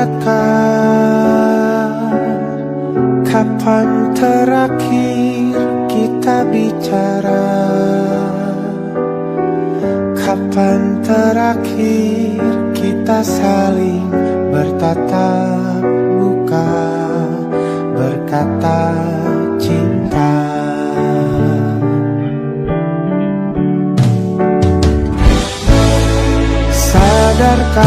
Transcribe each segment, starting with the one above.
ingatkah kapan terakhir kita bicara? Kapan terakhir kita saling bertatap muka, berkata cinta? Sadarkah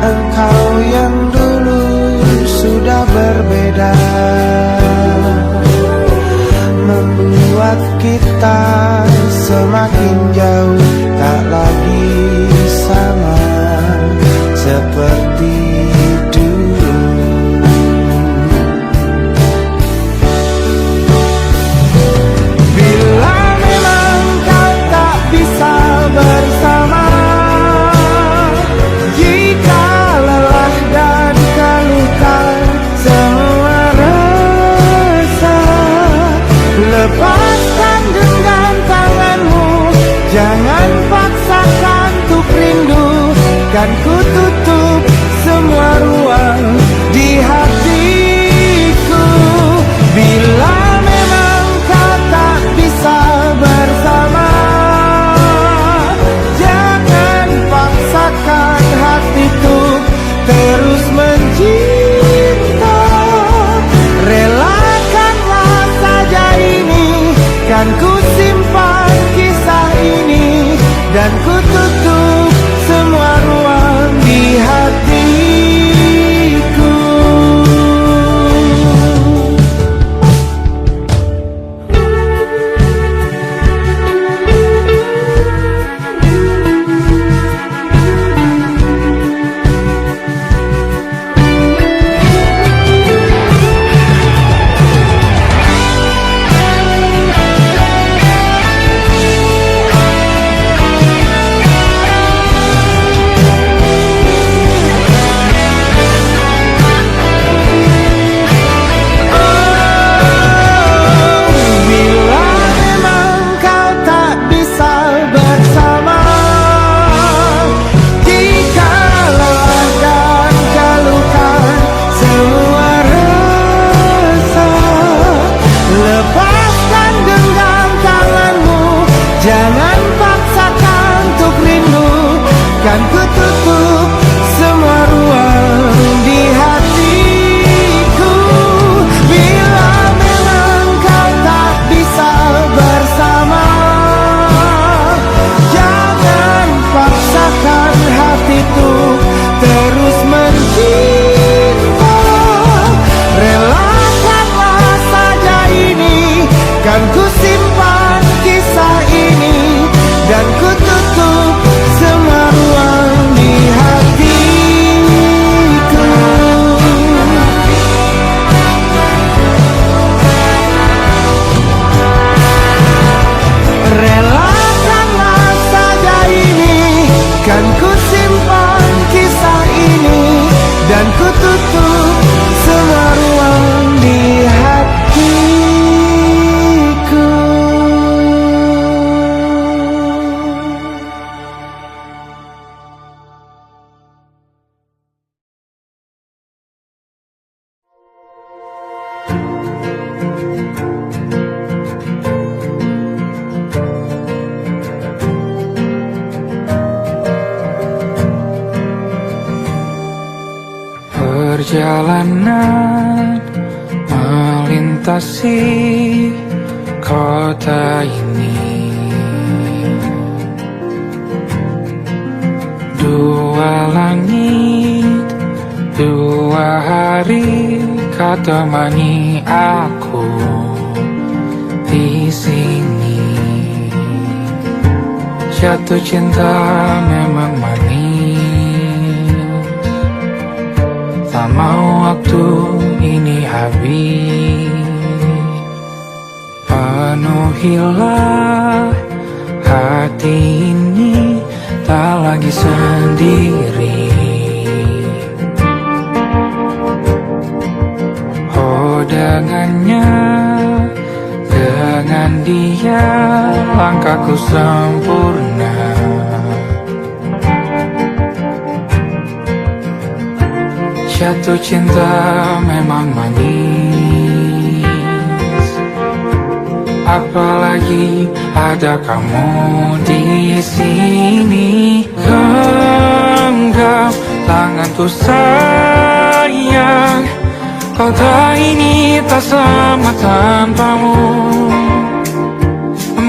engkau yang dulu sudah berbeda, membuat kita semakin jauh, tak lagi sama seperti dulu. Bila memang kau tak bisa bersama, jika lelah dan keluhkan semua rasa, lepaskan genggam tanganmu, jangan paksakan untuk rindu. Kan ku tutup semua ruang di hatiku. Bila memang kau tak bisa bersama, jangan paksakan hatiku terus mencinta. Relakanlah saja ini, kan ku simpan kisah ini, dan ku tutup semua ruang di hatiku. Jangan paksakan untuk rindu, kan ku tutup semua ruang di hatiku. Bila memang kau tak bisa bersama, jangan paksakan hatiku terus mencinta. Relakanlah saja ini, kan ku simpan kisah ini, dan ku tutup semua ruang di hatiku. Relakanlah saja ini, kan ku simpan kisah ini, dan ku tutup semua ruang di hatiku. Perjalanan melintasi kota ini, dua langit, dua hari kau temani aku di sini. Jatuh cinta memang manis, tak mau waktu ini habis. Penuhilah hati ini, tak lagi sendiri. Oh dengannya, dengan dia langkahku sempurna. Jatuh cinta memang manis, apalagi ada kamu di sini. Genggam tanganku sayang, kota ini tak sama tanpamu.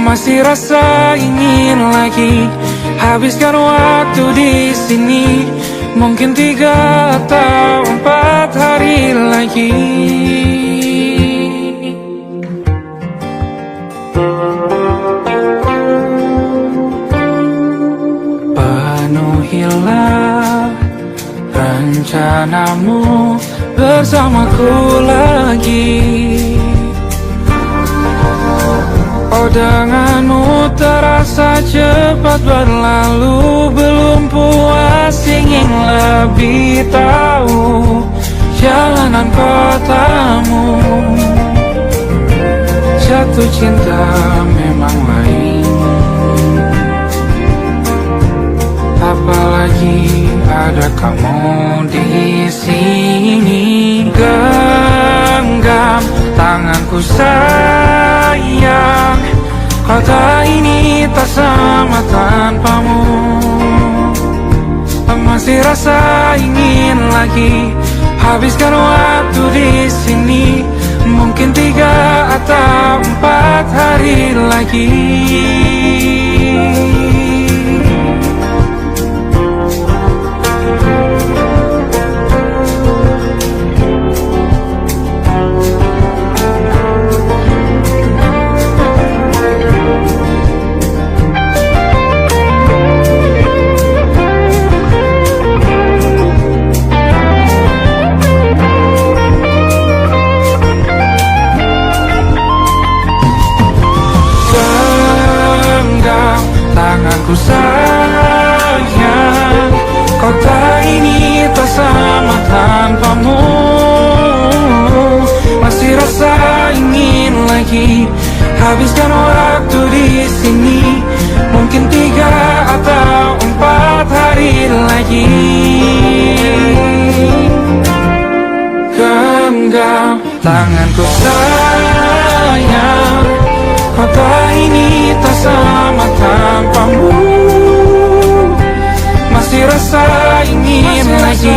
Masih rasa ingin lagi habiskan waktu di sini. Mungkin 3 atau 4 hari lagi. Penuhilah rencanamu bersamaku lagi. Oh, denganmu terasa cepat berlalu. Belum puas ingin lebih tahu jalanan kotamu. Jatuh cinta memang lain, apalagi ada kamu di sini. Genggam tanganku sayang, kota ini tak sama tanpamu. Masih rasa ingin lagi habiskan waktu di sini. Mungkin 3 atau 4 hari lagi. Tanganku sayang, kota ini tak sama tanpamu. Masih rasa ingin lagi habiskan waktu di sini. Mungkin 3 atau 4 hari lagi. Genggam tanganku sayang, kota ini tak sama tanpamu. Masih rasa ingin lagi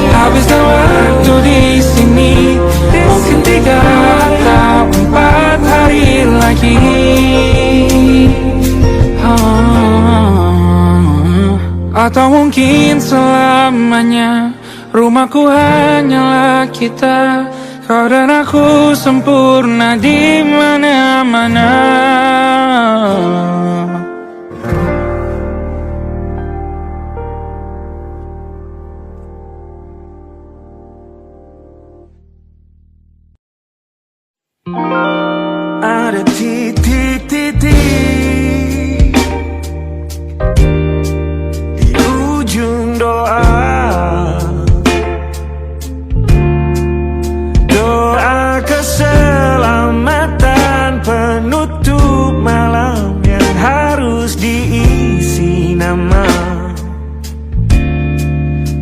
habiskan waktu di sini. Mungkin 3 atau 4 hari lagi. Atau mungkin selamanya. Rumahku hanyalah kita, kau dan aku sempurna di mana-mana. Ada titik-titik di ujung doa. Doa keselamatan penutup malam yang harus diisi nama.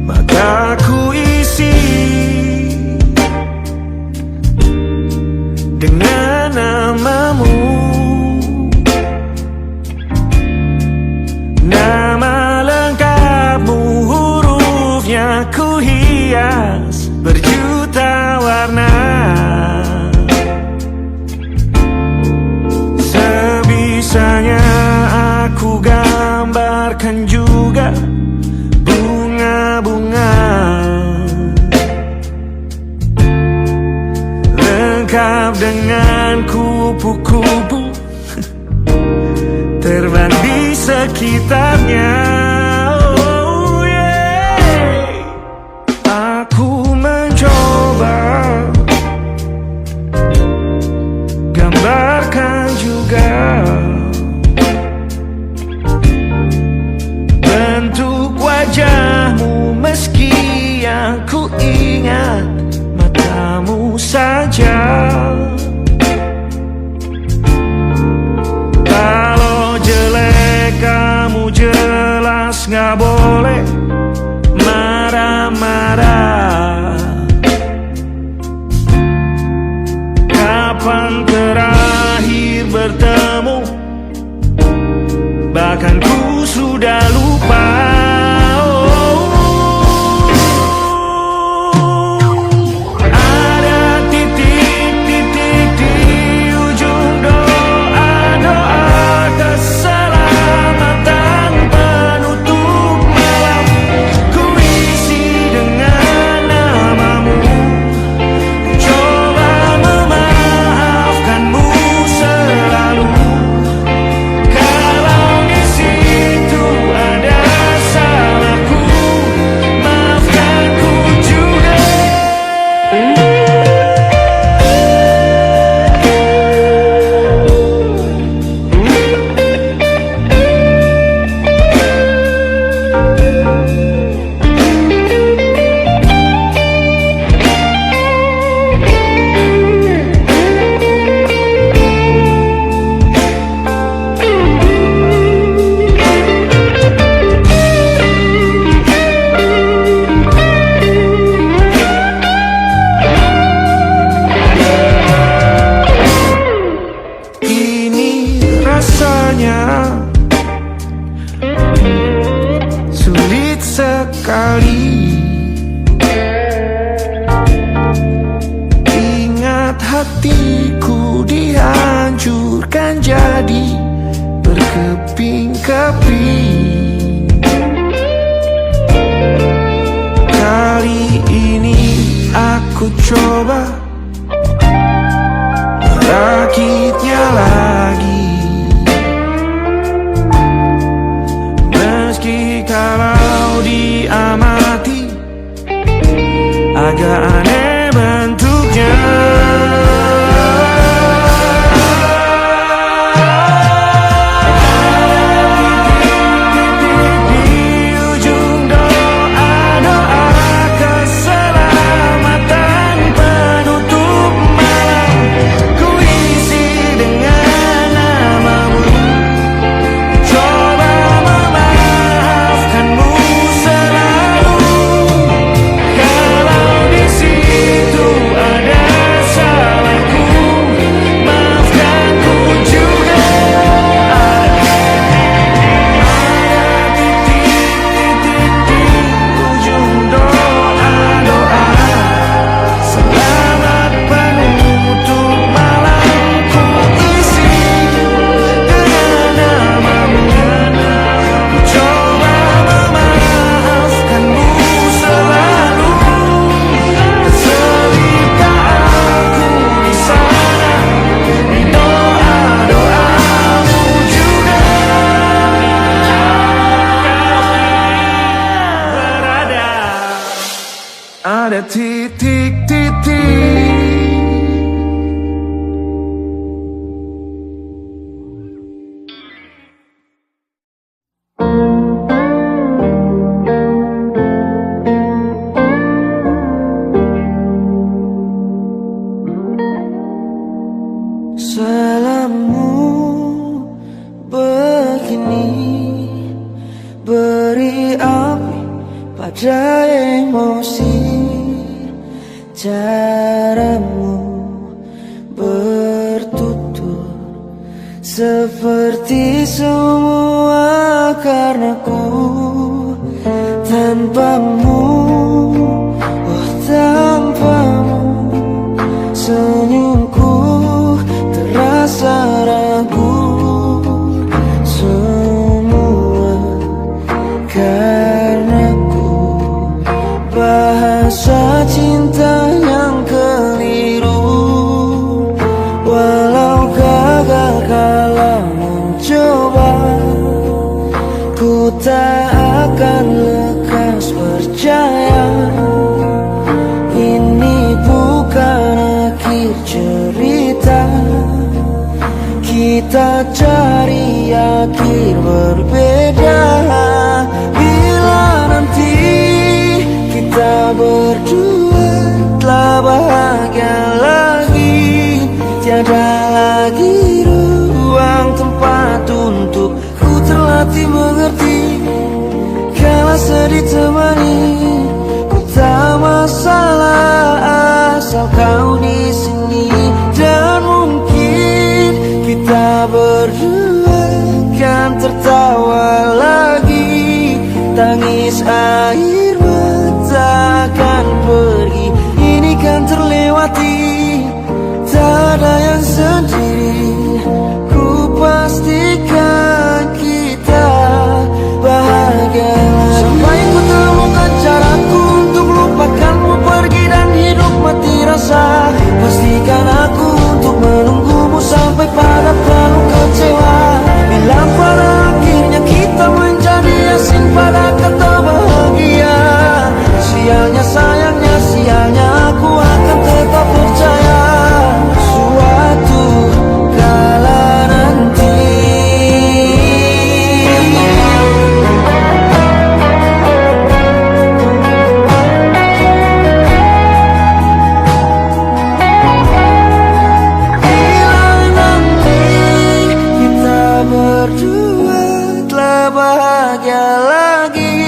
Maka ku isi dengan namamu. Nama lengkapmu, hurufnya ku hias berjuta warna. Sebisanya aku gambarkan juga bunga-bunga, lengkap dengan kupu-kupu terbang di sekitarnya. Oh yeah. Aku mencoba gambarkan juga bentuk wajahmu, meski yang ku ingat matamu saja. Kalau jelek kamu jelas gak boleh marah-marah. ku sudah lupa. Sulit sekali ingat hatiku dihancurkan jadi berkeping-keping. Kali ini aku coba merakitnya lagi. Meski kalau diamati agak aneh bentuknya. Ada titik-titik. Salammu begini beri api pada emosi. Caramu bertutur seperti semua karenaku. Tanpamu, oh tanpamu, senyumku terasa ragu. Semua karenaku, bahasa cinta yang keliru. Walau gagal kalau mencoba, ku tak akan lekas percaya. Ini bukan akhir cerita, kita cari akhir berbeda. Bila nanti kita berdua telah bahagia lagi, tiada lagi ruang tempat untuk ku terlatih mengerti. Kala sedih temani, ku tak masalah asal kau di sini. Dan mungkin kita berdua kan tertawa Tangis air mata akan pergi, ini kan terlewati. Tak ada yang sendiri, ku pastikan kita bahagia lagi. Sampai ku temukan caraku untuk lupakanmu pergi dan hidup mati rasa. Pastikan aku untuk menunggumu sampai pada penuh kecewa. Bila pada akhirnya kita menjadi asing pada kata bahagia, sialnya sayangnya sialnya aku akan tetap percaya suatu kala nanti. Bila nanti kita berdua telah bahagia lagi,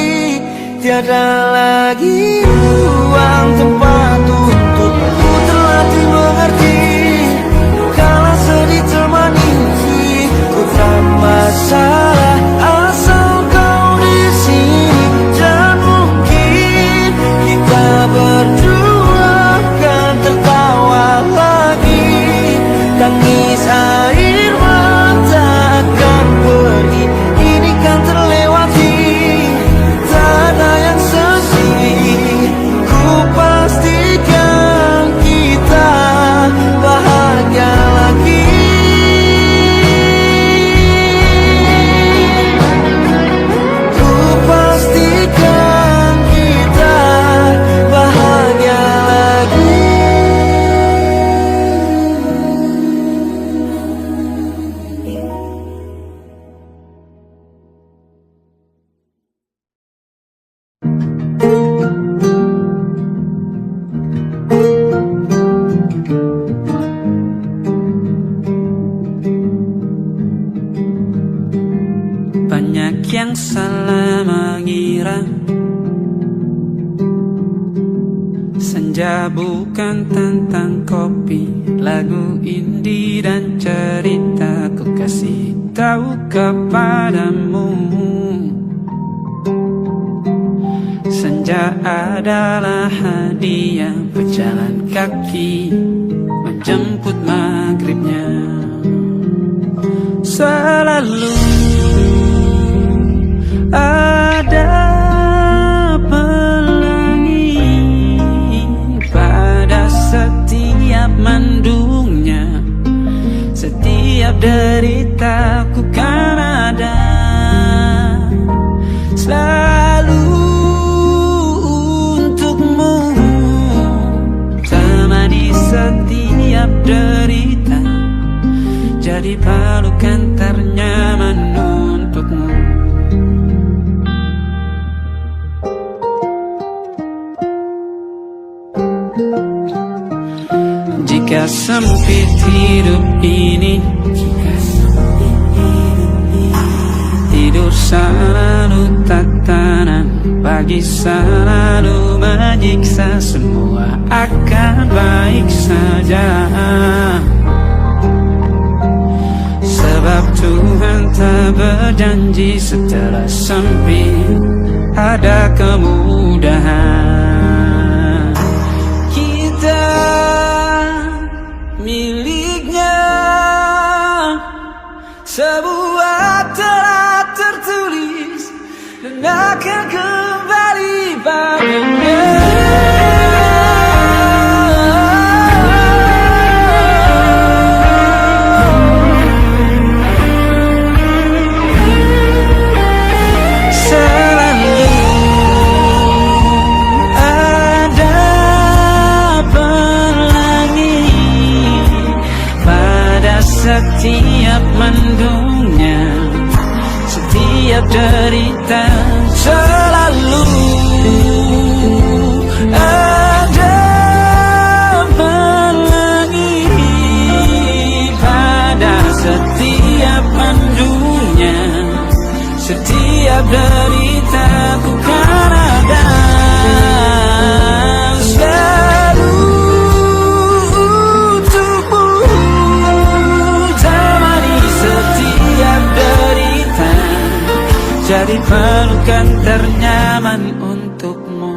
tiada lagi ruang tempat untukku terlatih mengerti. Kala sedih temani, ku tak masalah asal kau di sini. Dan mungkin kita berdua kan tertawa lagi. Tangis air mata akan pergi, ini kan terlewati. Tak ada yang sendiri, ku pastikan kita bahagia lagi. Ku pastikan kita bahagia lagi. Banyak yang salah mengira senja bukan tentang kopi, lagu indie dan cerita. Ku kasih tahu kepadamu, senja adalah hadiah berjalan kaki menjemput maghribnya. Selalu ada pelangi pada setiap mendungnya. Setiap deritaku kan ada selalu untukmu, temani setiap derita, jadi pelukan ternyaman untukmu. Jika sempit hidup ini, tidur selalu tatanan, pagi selalu menyiksa, semua akan baik saja. Sebab Tuhan tak berjanji setelah sempit ada kemudahan. Kita miliknya, sebuah telah tertulis dan akan kembali padanya. Setiap mendungnya, setiap derita, selalu ada pelangi pada setiap mendungnya. Setiap derita ku kan ada selalu untukmu, temani setiap derita, menjadi pelukan ternyaman untukmu.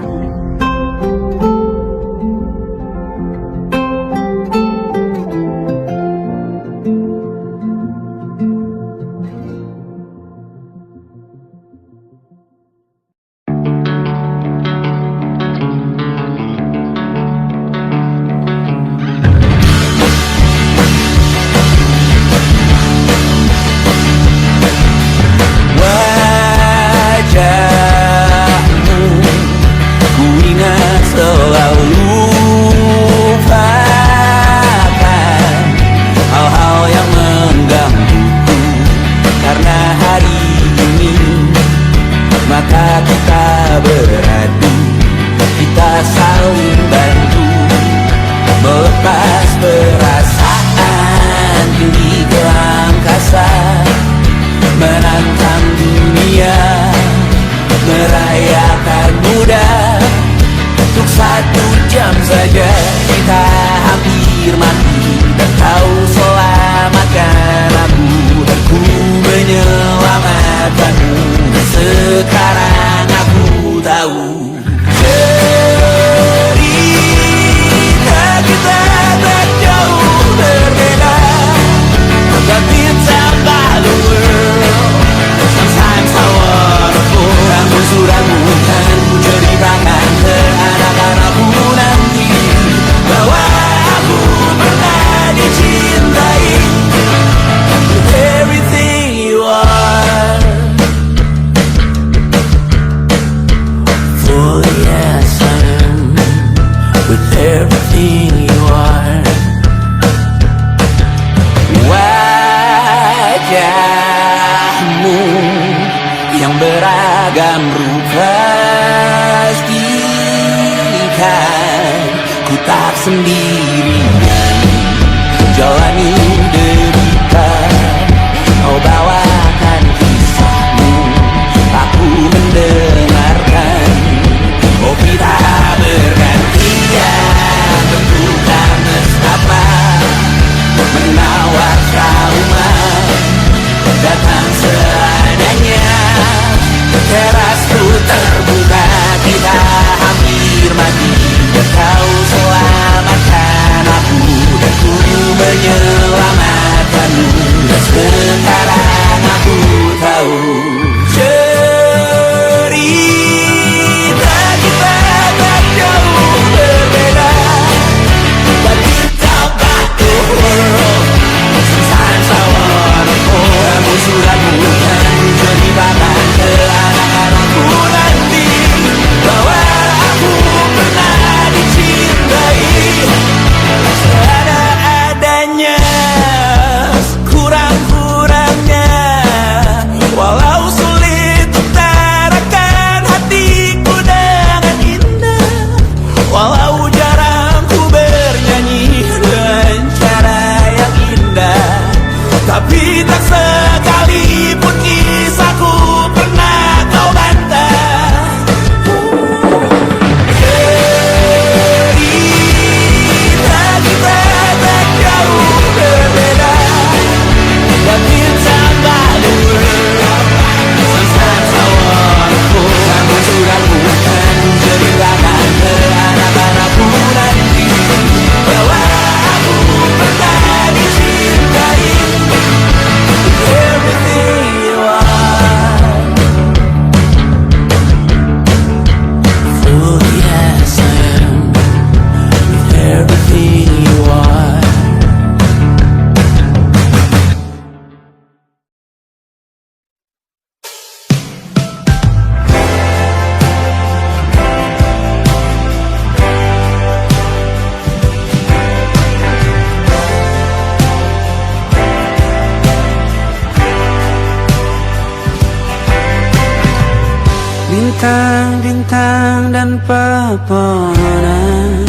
Bintang-bintang dan pepohonan,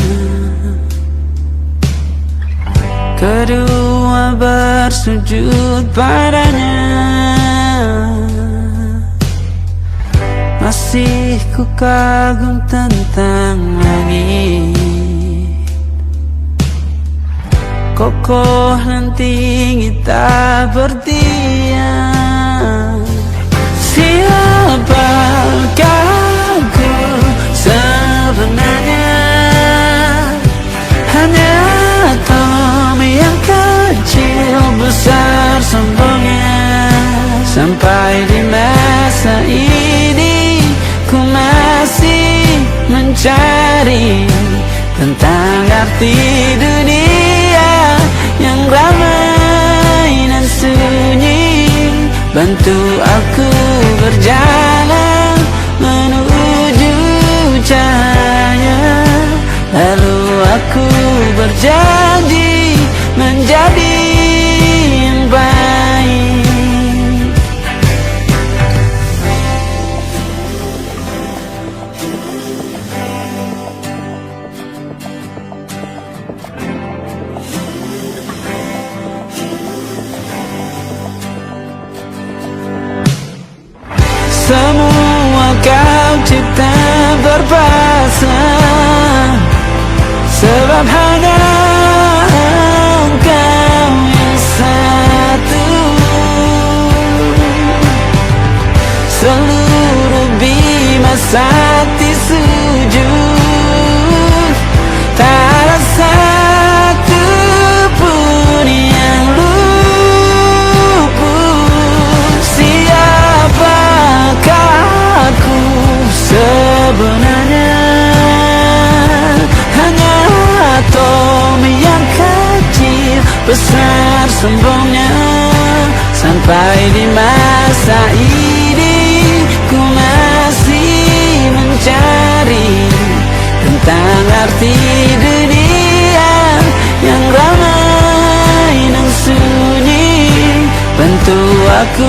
kedua bersujud padanya. Masih ku kagum tentang langit, kokoh dan tinggi tak berdiam. Siapakah aku sebenarnya? Hanya Tom yang kecil besar sombongnya. Sampai di masa ini ku masih mencari tentang arti dunia yang ramai dan sunyi. Bantu aku berjalan menuju cahaya. Lalu aku berjanji menjadi yang baik. Semua kau cipta berpasang, sebab hanya engkau yang satu. Seluruh bima sakti sujud, tak ada satu pun yang luput. Siapakah aku sebenarnya? Hanya atom yang kecil besar sombongnya. Sampai di masa ini ku masih mencari tentang arti dunia yang ramai dan sunyi. Bantu aku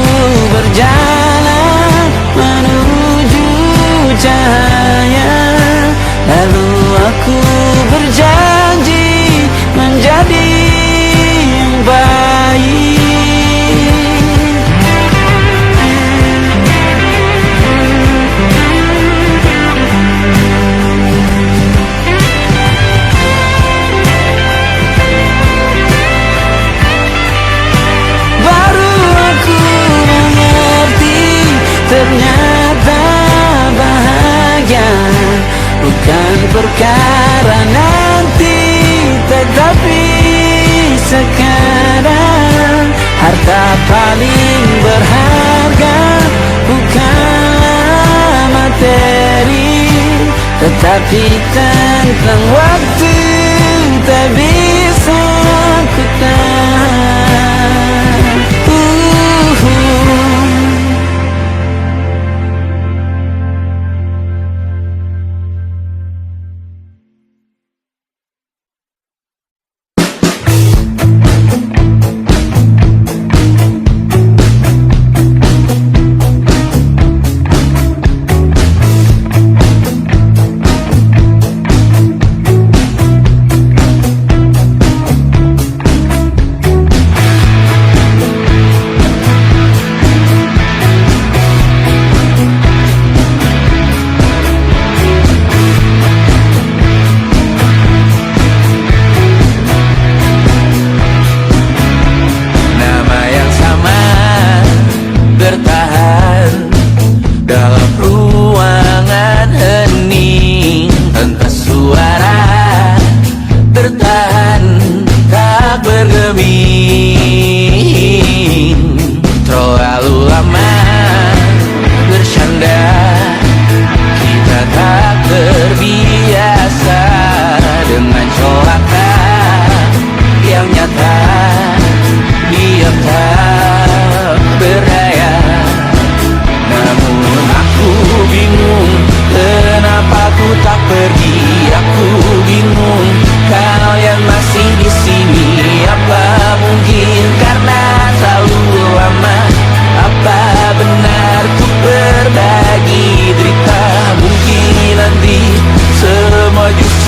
berjalan menuju cahaya. Lalu aku berjanji menjadi yang baik. Baru aku mengerti, ternyata bahagia bukan perkara nanti, tetapi sekarang. Harta paling berharga bukanlah materi, tetapi tentang waktu tak bisa ku tahan.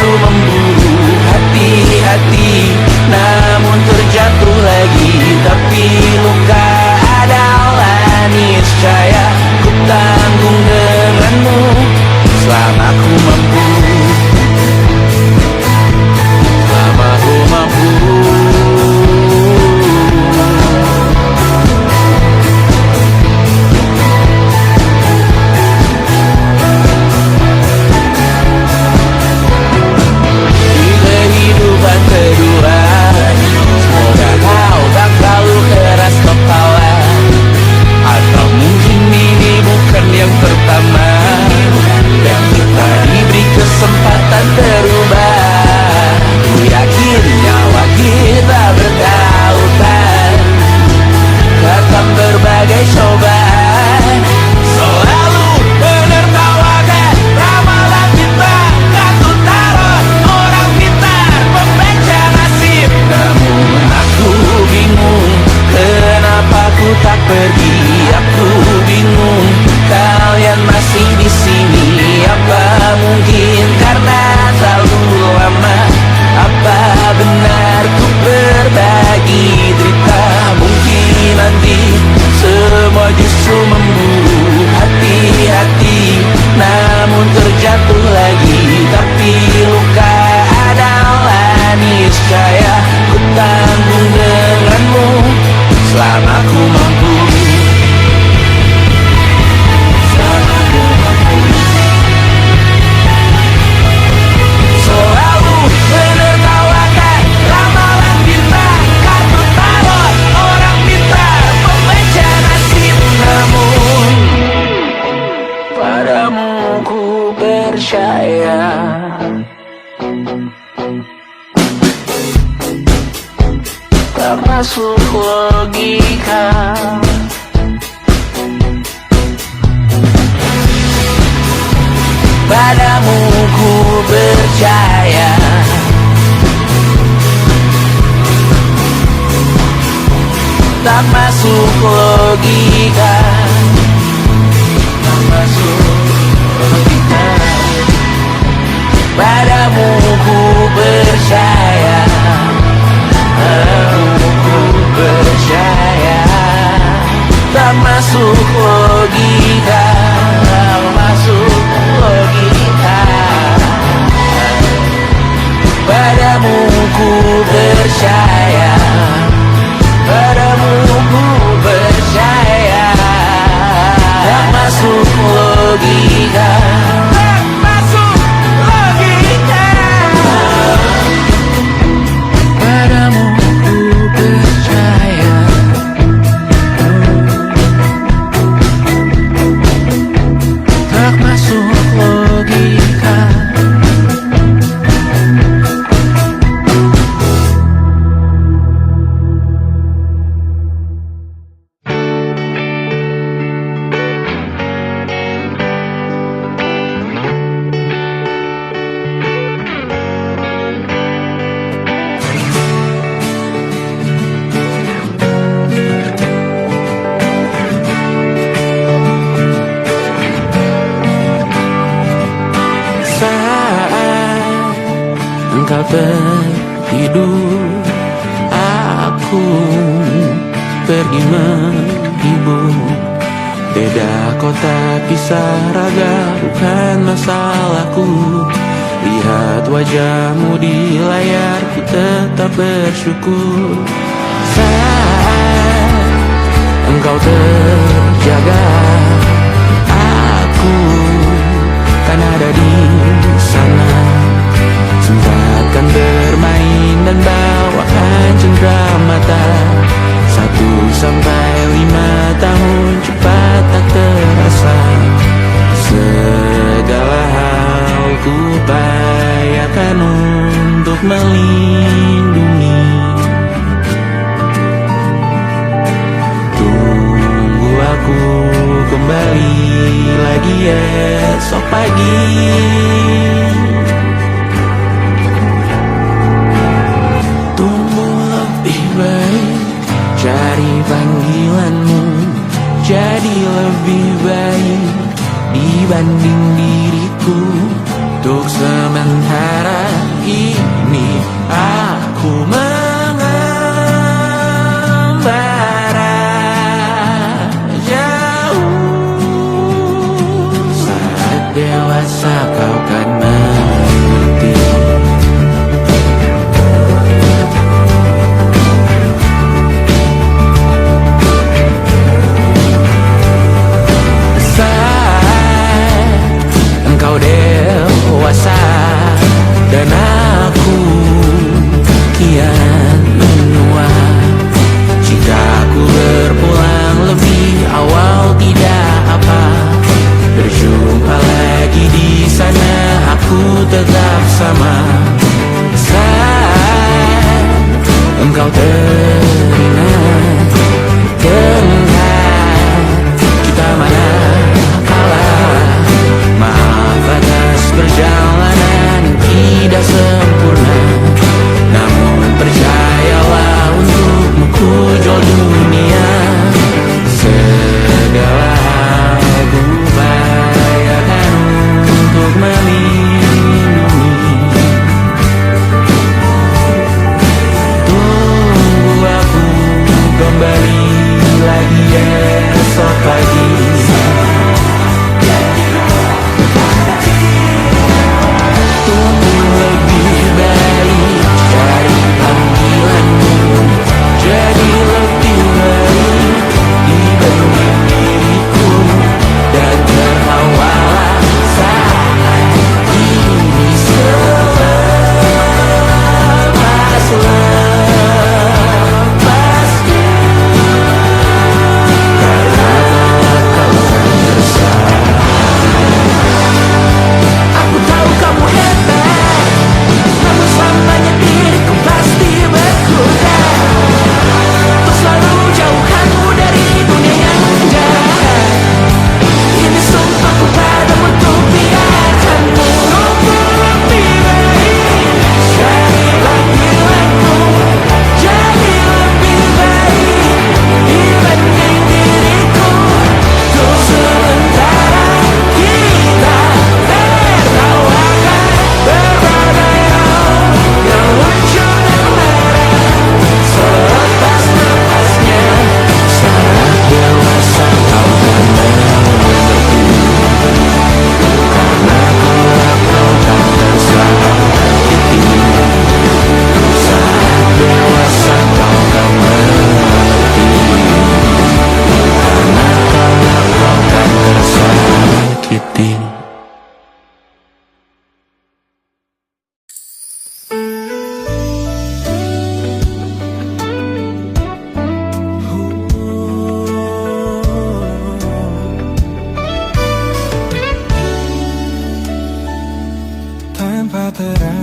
Memburu hati, namun terjatuh lagi. Tapi Padamu ku percaya. Tak masuk logika. Padamu ku percaya. Tak masuk logika. Tak masuk logika. Padamu ku percaya. Padamu ku percaya. Tak masuk logika. Tak masuk logika. Padamu ku percaya. Padamu ku percaya. Tak masuk logika. Tak masuk logika. Padamu ku percaya. Tak masuk logika. Engkau tertidur, aku pergi menghibur. Beda kota pisah raga bukan masalahku. Lihat wajahmu di layar, ku tetap bersyukur. Saat engkau terjaga, aku kan ada di sana. Sempatkan bermain dan bawakan cendera mata. 1-5 tahun cepat tak terasa. Segala hal ku upayakan untuk melindungi. Tunggu aku kembali lagi esok pagi. Cari panggilanmu jadi lebih baik dibanding diriku. Untuk sementara ini aku mengembara jauh. Saat dewasa kau kan mengerti. Engkau dewasa dan aku kian menua. Jika aku berpulang lebih awal tidak apa. Berjumpa lagi di sana, aku tetap sama. Saat engkau teringat kita mana kalah. Maaf atas perjalanan tidak sempurna, namun percayalah untukmu ku jual dunia. Segala hal ku upayakan untuk melindungi. Tunggu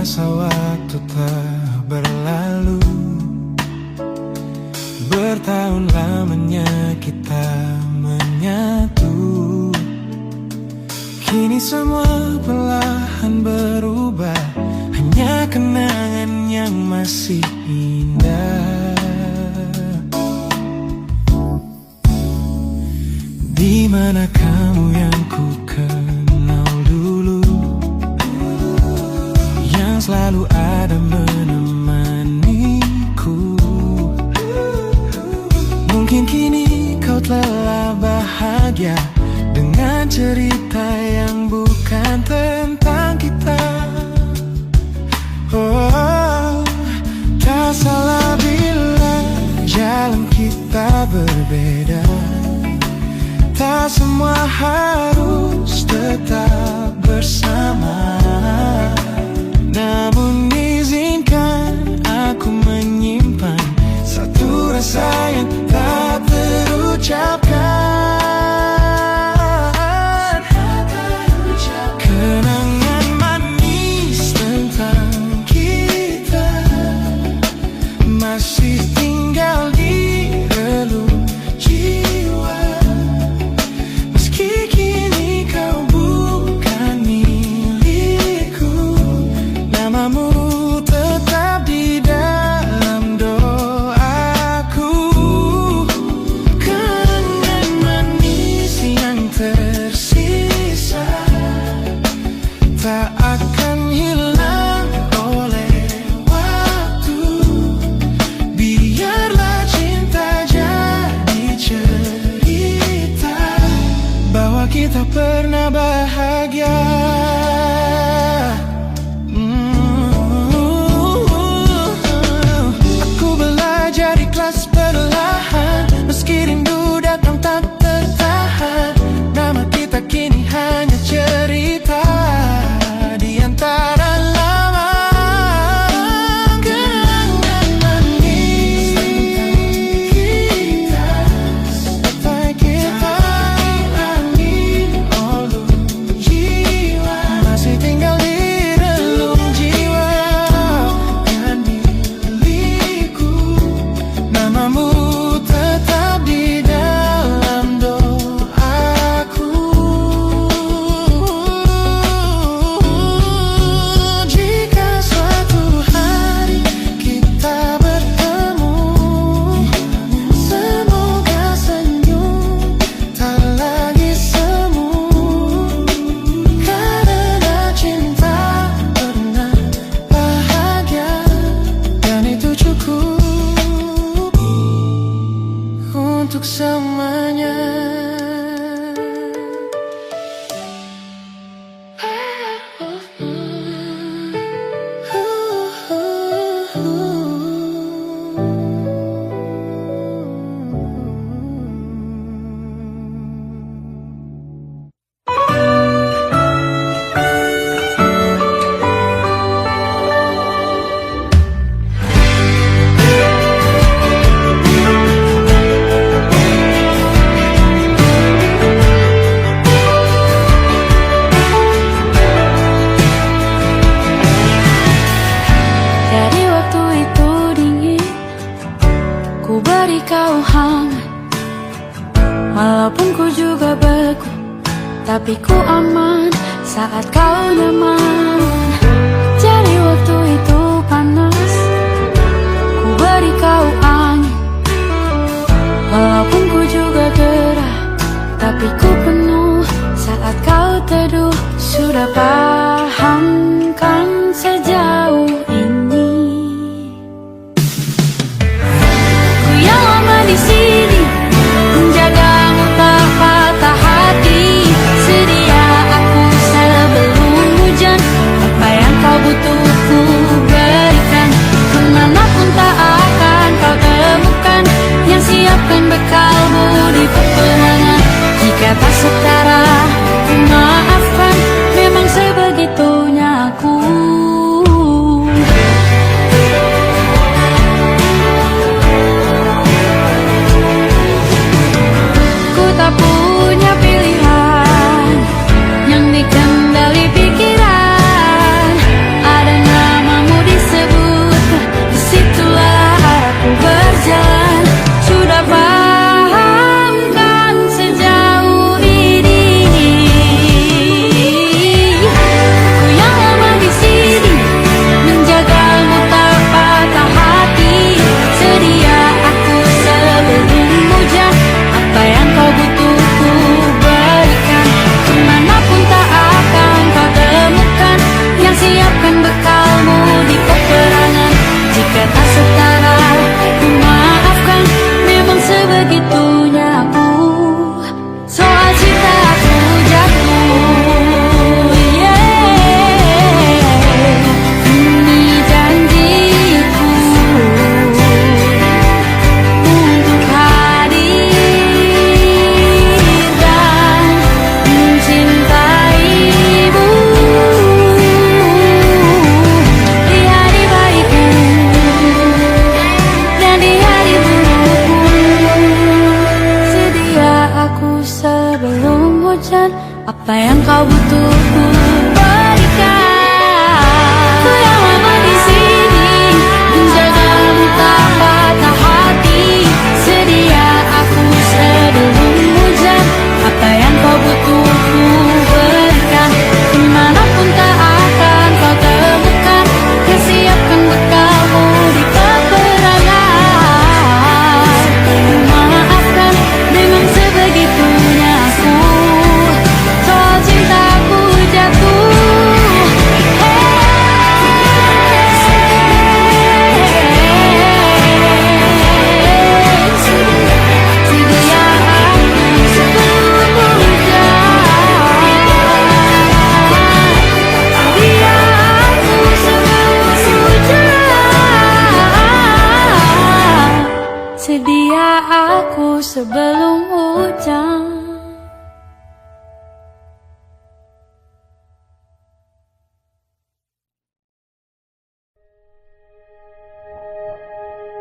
Terasa waktu tak berlalu, bertahun lamanya kita menyatu. Kini semua perlahan berubah, hanya kenangan yang masih indah. Di mana kamu yang ku kenal dulu, yang selalu ada menemaniku. Mungkin kini kau telah bahagia dengan cerita yang bukan tentang kita. Oh, tak salah bila jalan kita berbeda. Tak semua harus tetap bersama. Namun izinkan aku menyimpan satu rasa yang tak terucapkan. Kenangan manis tentang kita masih tinggal di relung jiwa. Meski kini kau bukan milikku, namamu tetap di dalam doaku. Kenangan manis yang tersisa tak akan hilang oleh waktu. Biarlah cinta jadi cerita bahwa kita pernah bahagia. Aku belajar ikhlas perlahan, meski rindu datang tak tertahan. Nama kita kini hanya cerita di antara lama. Kenangan manis tentang kita, angin olung jiwa masih tinggal di relung jiwa. Dan milikku, namamu tetap di dalam doaku. Jika suatu hari kita bertemu, semoga senyum tak lagi semu. Karena cinta pernah bahagia, dan itu cukup untuk selamanya. Dari waktu itu dingin, ku beri kau hangat. Walaupun ku juga beku, tapi ku aman saat kau nyaman. Dari waktu itu panas, ku beri kau angin. Walaupun ku juga gerah, tapi ku penuh saat kau teduh. Sudah paham kan sejauh ini? Ku yang lama di sini, menjagamu tak patah hati. Sedia aku sebelum hujan, apa yang kau butuh ku berikan. Kemanapun tak akan kau temukan yang siapkan bekalmu di peperangan. Jika tak setara, ku maafkan, memang sebegitunya aku. butuh ku berikan. Ku yang lama di sini menjagamu tak patah hati. Sedia aku sebelum hujan, apa yang kau butuh ku berikan. Dimanapun tak akan kau temukan, kesiapkan bekalmu di peperangan. Maafkan dengan sebegitunya aku, soal cintaku jatuh. Sedia aku sebelum hujan. Sedia aku sebelum hujan. Sedia aku sebelum hujan.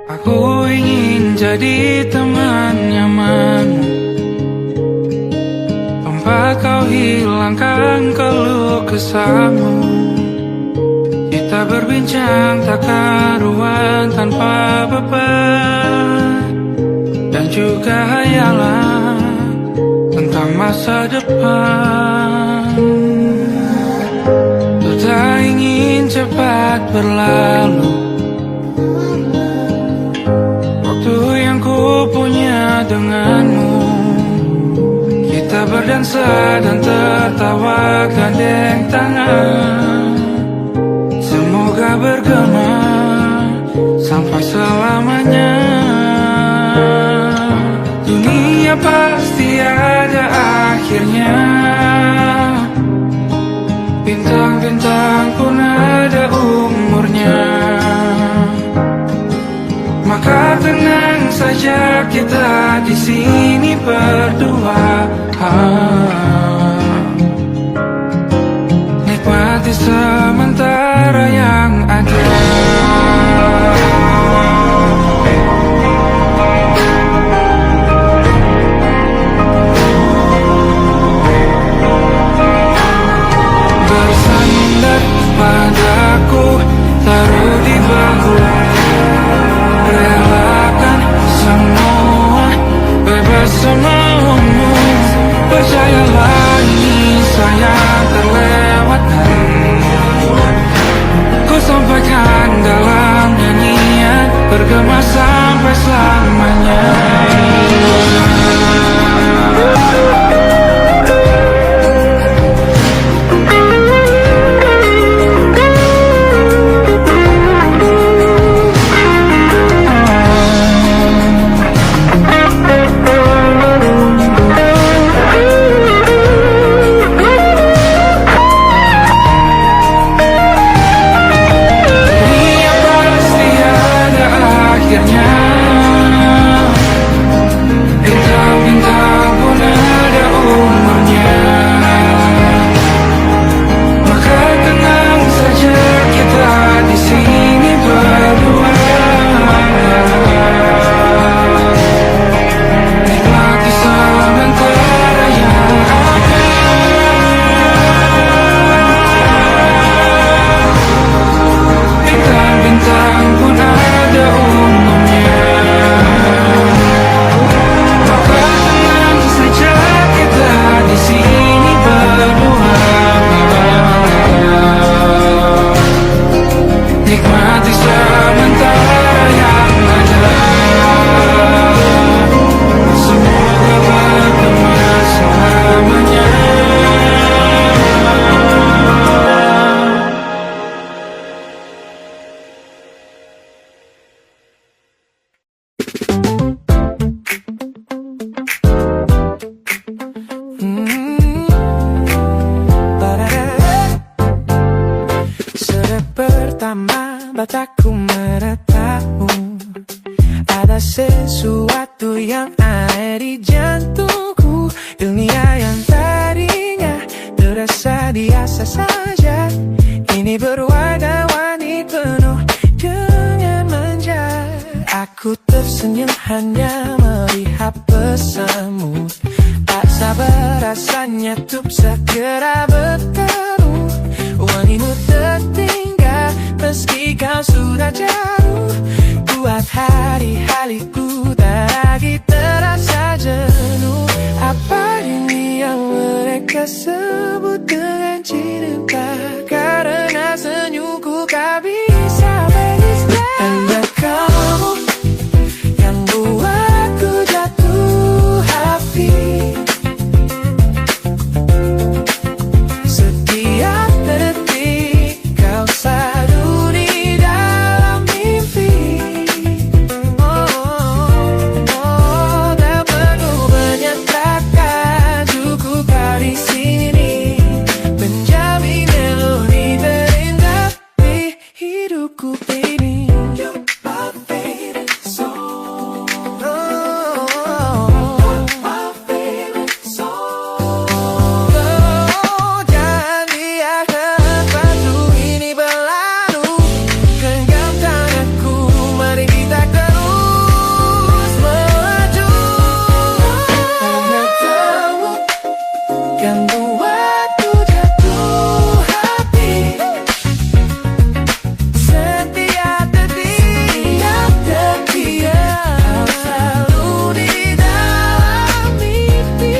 Aku ingin jadi teman nyaman, tempat kau hilangkan keluh kesahmu. Kita berbincang tak karuan tanpa beban, dan juga hayalan tentang masa depan. Ku tak ingin cepat berlalu waktu yang ku punya denganmu. Kita berdansa dan tertawa gandeng tangan, semoga bergema sampai selamanya. Dunia pasti ada akhirnya, bintang-bintang pun ada umurnya. Maka tenang saja kita di sini berdua. Nikmati sementara yang ada. Bersandar padaku, taruh di bahu, relakan semua, bebas semaumu. Percayalah ini sayang terlewatkan, ku sampaikan dalam nyanyian, bergema sampai selamanya. mataku meratamu. Ada sesuatu yang ada di jantungku. Dunia yang tadinya terasa biasa saja, kini berwarna-warni penuh dengan manja. Aku tersenyum hanya melihat pesanmu. Tak sabar rasanya untuk segera bertemu. Wangimu tertinggal meski kau sudah jauh. Buat hari-hariku tak lagi terasa jenuh. Apa ini yang mereka sebut dengan cinta? Karena senyumku kau bisa menista. Hanya kamu yang buatku jatuh hati. Setiap detik kau selalu di dalam mimpi. Tak perlu banyak kata, cukup kau di sini menjamin melodi terindah di hidupku ini. You're my favorite song. My favorite song. Jangan biarkan waktu ini berlalu. Genggam tanganku, mari kita terus melaju. Hanya kamu yang buatku jatuh hati. Setiap detik kau selalu di dalam mimpi.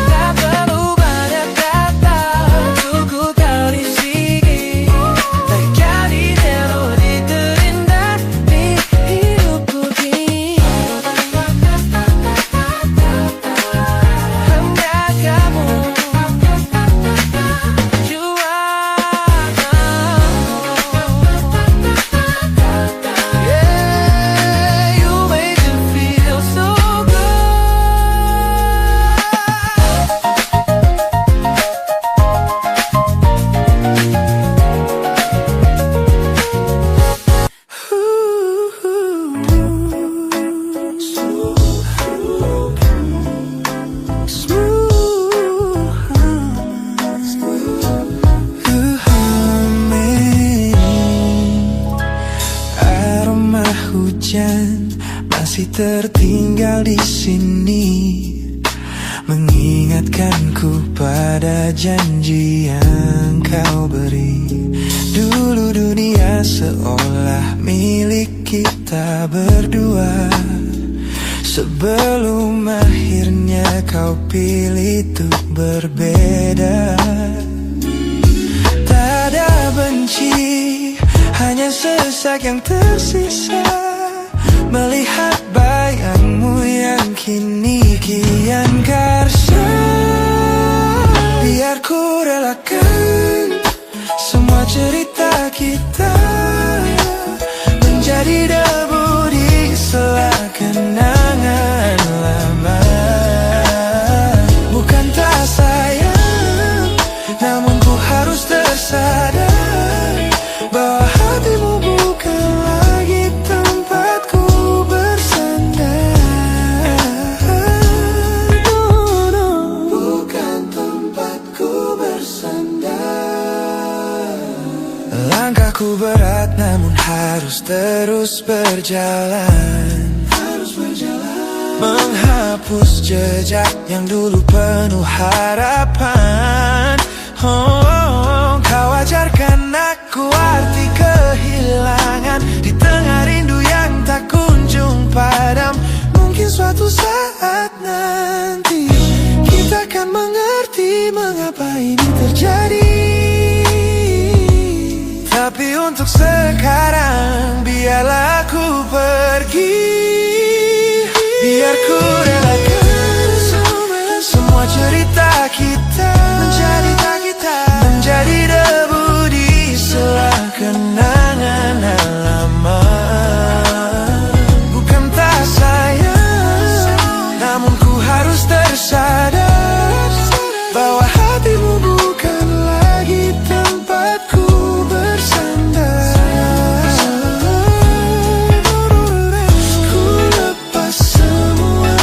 Tak perlu banyak kata, cukup kau di sini menjadi melodi terindah di hidupku ini. Hanya kamu, you yeah, you make me feel so Aroma hujan masih tertinggal di sini, mengingatkanku pada janji yang kau beri. Dulu dunia seolah milik kita berdua, sebelum akhirnya kau pilih untuk berbeda. Tak ada benci, hanya sesak yang tersisa melihat bayangmu yang kini kian karsa. Biar ku relakan semua cerita kita menjadi debu di sela kenangan lama. Bukan tak sayang, namun ku harus tersadar bahwa hatimu bukan lagi tempatku bersandar. Bukan tempatku bersandar. Langkahku berat namun harus terus berjalan. Menghapus jejak yang dulu penuh harapan. Kau ajarkan aku arti kehilangan di tengah rindu yang tak kunjung padam. Mungkin suatu saat nanti kita akan mengerti mengapa ini terjadi. Tapi untuk sekarang biarlah aku pergi. Biar ku relakan semua cerita kita menjadi debu di sela kenangan lama. Bukan tak sayang, namun ku harus tersadar bahwa hatimu bukan lagi tempatku bersandar. Ku lepas semua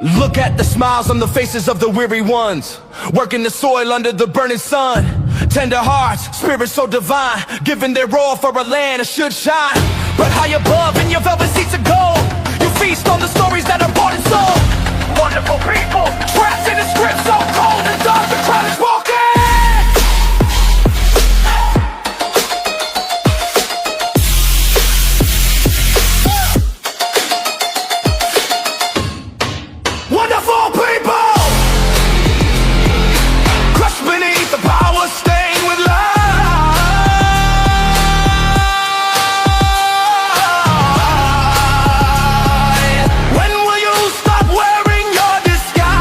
Look at the smiles on the faces of the weary ones, working the soil under the burning sun. Tender hearts, spirits so divine, giving their all for a land that should shine. But high above in your velvet seats of gold, you feast on the stories that are bought and sold. Wonderful people, trapped in a script so cold and dark the crowd is walking. Wonderful people, crushed beneath the power stained with light. When will you stop wearing your disguise?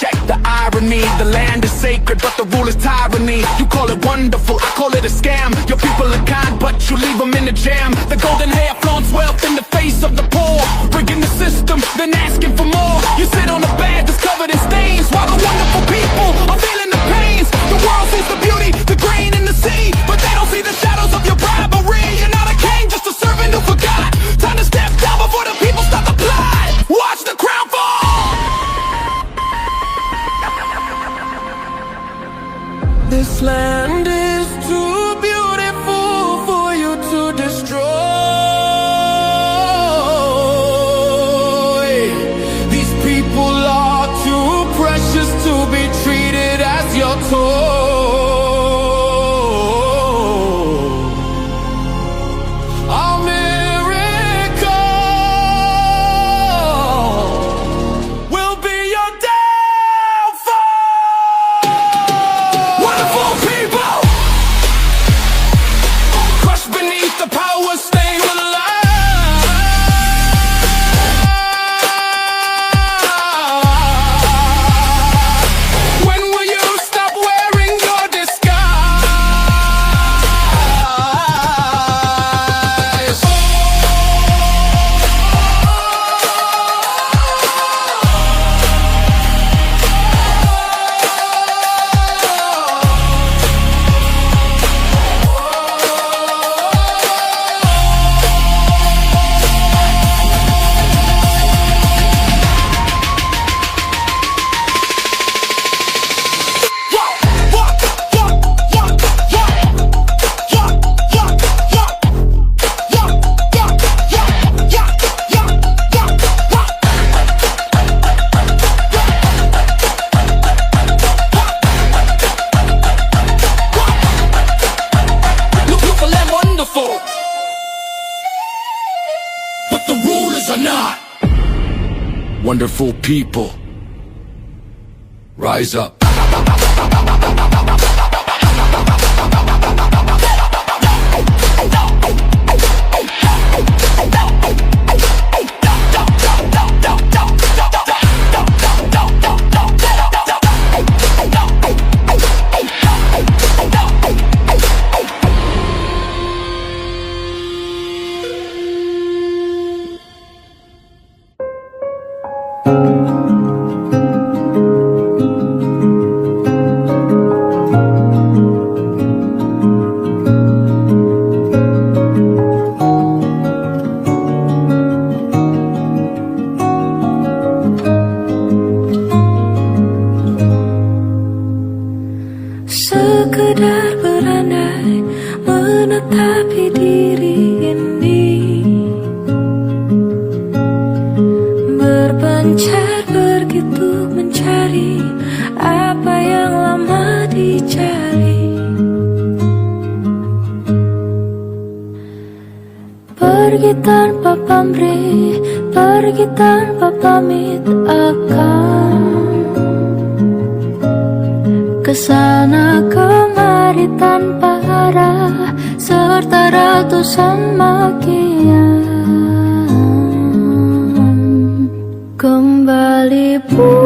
Check the irony, the land is sacred, but the rule is tyranny. You call it wonderful, I call it a scam. Your people are kind, but you leave them in the jam. The golden hair flaunts wealth in the face of the poor, rigging the system, then asking for more. You sit on a bed that's covered in stains, while the wonderful people are feeling the pains. The world sees the beauty, the grain in the sea, but they don't see the shadows of your bribery. You're not a king, just a servant who forgot. Time to step down before the people start to plot. Watch the crown fall. This land is too beautiful for you to destroy. These people are too precious to be treated as your toy. Our miracle will be your downfall. Wonderful people, crushed beneath the power stained with light. When will you stop wearing your disguise? Beautiful and wonderful, but the rulers are not. Wonderful people, rise up. Sekedar berandai menetapi diri ini, berpencar begitu mencari apa yang lama dicari. Pergi tanpa pamrih, pergi tanpa pamit akan kesana kemari tanpa arah serta ratusan makian. Kembali pulang